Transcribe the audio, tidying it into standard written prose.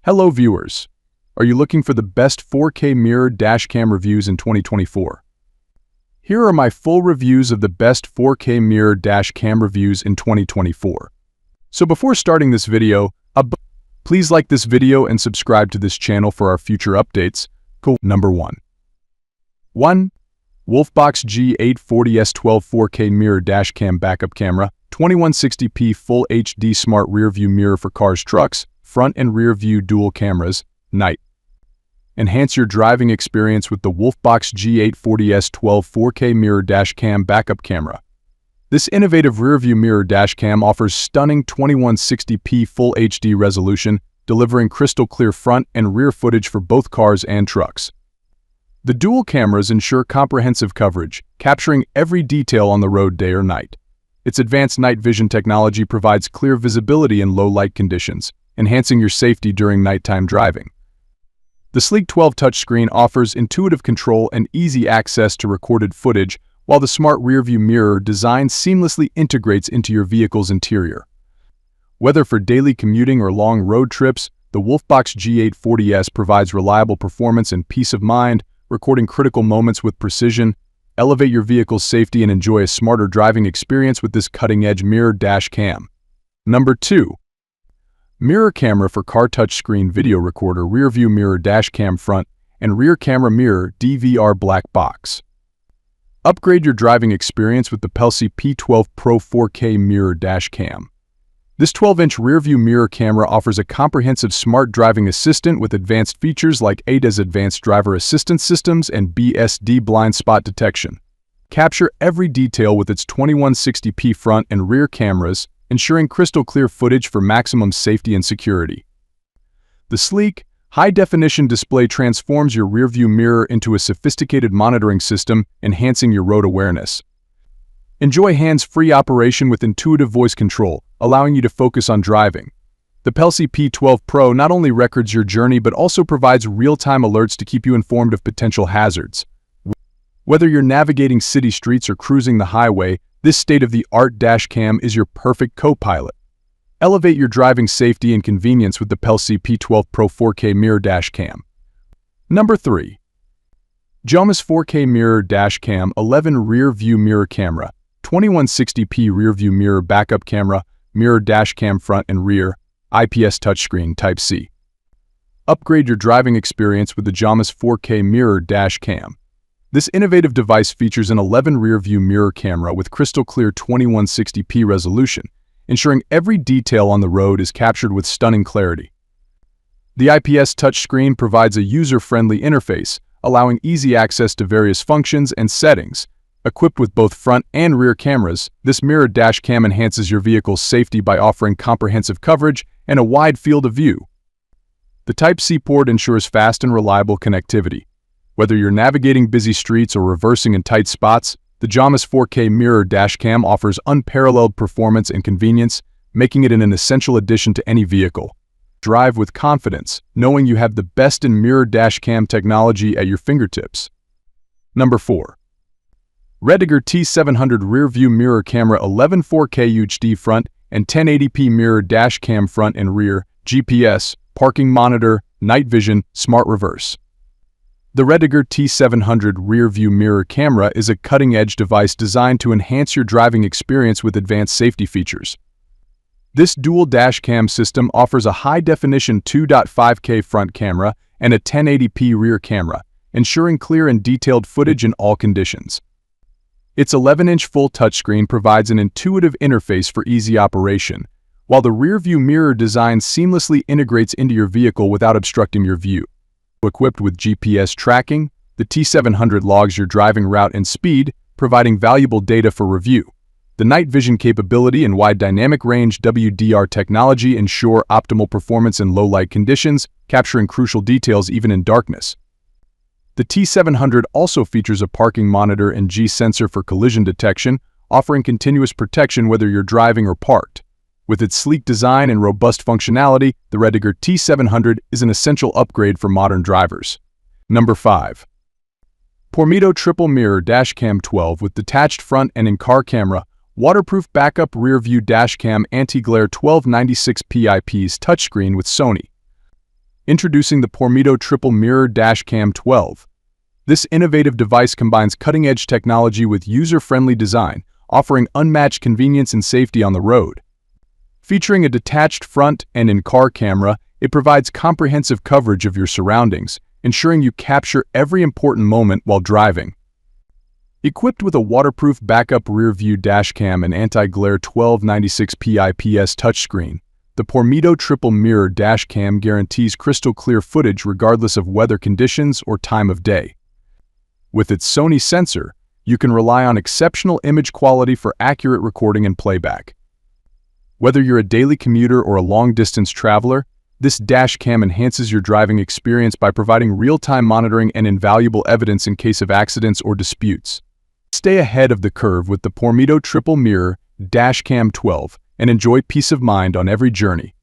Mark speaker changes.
Speaker 1: Hello viewers! Are you looking for the best 4K mirror dashcam reviews in 2024? Here are my full reviews of the best 4K mirror dashcam reviews in 2024. So before starting this video, please like this video and subscribe to this channel for our future updates. Number 1. WOLFBOX G840S12 4K mirror dashcam backup camera, 2160p Full HD smart rearview mirror for cars, trucks, front and rear view dual cameras, night. Enhance your driving experience with the WOLFBOX G840S12 4K mirror dashcam backup camera. This innovative rearview mirror dashcam offers stunning 2160p Full HD resolution, delivering crystal clear front and rear footage for both cars and trucks. The dual cameras ensure comprehensive coverage, capturing every detail on the road day or night. Its advanced night vision technology provides clear visibility in low light conditions, enhancing your safety during nighttime driving. The sleek 12 touchscreen offers intuitive control and easy access to recorded footage, while the smart rearview mirror design seamlessly integrates into your vehicle's interior. Whether for daily commuting or long road trips, the WOLFBOX G840S provides reliable performance and peace of mind, recording critical moments with precision. Elevate your vehicle's safety and enjoy a smarter driving experience with this cutting-edge mirror dash cam. Number 2. Mirror camera for car touchscreen video recorder rearview mirror dash cam front and rear camera mirror DVR black box. Upgrade your driving experience with the PORMIDO P12 Pro 4K mirror dash cam. This 12-inch rearview mirror camera offers a comprehensive smart driving assistant with advanced features like ADAS advanced driver assistance systems and BSD blind spot detection. Capture every detail with its 2160p front and rear cameras, ensuring crystal clear footage for maximum safety and security. The sleek, high-definition display transforms your rearview mirror into a sophisticated monitoring system, enhancing your road awareness. Enjoy hands-free operation with intuitive voice control, allowing you to focus on driving. The PORMIDO P12 Pro not only records your journey but also provides real-time alerts to keep you informed of potential hazards. Whether you're navigating city streets or cruising the highway, this state-of-the-art dashcam is your perfect co-pilot. Elevate your driving safety and convenience with the PORMIDO P12 Pro 4K mirror dashcam. Number 3. JOMISE 4K mirror dashcam 11 rear view mirror camera, 2160p rear view mirror backup camera, mirror dashcam front and rear, IPS touchscreen Type-C. Upgrade your driving experience with the JOMISE 4K mirror dashcam. This innovative device features an 11 rear-view mirror camera with crystal-clear 2160p resolution, ensuring every detail on the road is captured with stunning clarity. The IPS touchscreen provides a user-friendly interface, allowing easy access to various functions and settings. Equipped with both front and rear cameras, this mirror dashcam enhances your vehicle's safety by offering comprehensive coverage and a wide field of view. The Type-C port ensures fast and reliable connectivity. Whether you're navigating busy streets or reversing in tight spots, the JOMISE 4K mirror dashcam offers unparalleled performance and convenience, making it an essential addition to any vehicle. Drive with confidence, knowing you have the best in mirror dashcam technology at your fingertips. Number 4. REDTIGER T700 rear-view mirror camera 11 4K HD front and 1080p mirror dashcam front and rear, GPS, parking monitor, night vision, smart reverse. The REDTIGER T700 rear-view mirror camera is a cutting-edge device designed to enhance your driving experience with advanced safety features. This dual dashcam system offers a high-definition 2.5K front camera and a 1080p rear camera, ensuring clear and detailed footage in all conditions. Its 11-inch full touchscreen provides an intuitive interface for easy operation, while the rear-view mirror design seamlessly integrates into your vehicle without obstructing your view. Equipped with GPS tracking, the T700 logs your driving route and speed, providing valuable data for review. The night vision capability and wide dynamic range WDR technology ensure optimal performance in low-light conditions, capturing crucial details even in darkness. The T700 also features a parking monitor and G-sensor for collision detection, offering continuous protection whether you're driving or parked. With its sleek design and robust functionality, the REDTIGER T700 is an essential upgrade for modern drivers. Number 5. PORMIDO Triple Mirror Dashcam 12 with detached front and in-car camera, waterproof backup rear-view dashcam anti-glare 1296p IPS touchscreen with Sony. Introducing the PORMIDO Triple Mirror Dashcam 12. This innovative device combines cutting-edge technology with user-friendly design, offering unmatched convenience and safety on the road. Featuring a detached front and in-car camera, it provides comprehensive coverage of your surroundings, ensuring you capture every important moment while driving. Equipped with a waterproof backup rear-view dashcam and anti-glare 1296p IPS touchscreen, the PORMIDO Triple Mirror Dashcam guarantees crystal-clear footage regardless of weather conditions or time of day. With its Sony sensor, you can rely on exceptional image quality for accurate recording and playback. Whether you're a daily commuter or a long-distance traveler, this dashcam enhances your driving experience by providing real-time monitoring and invaluable evidence in case of accidents or disputes. Stay ahead of the curve with the PORMIDO Triple Mirror Dashcam 12 and enjoy peace of mind on every journey.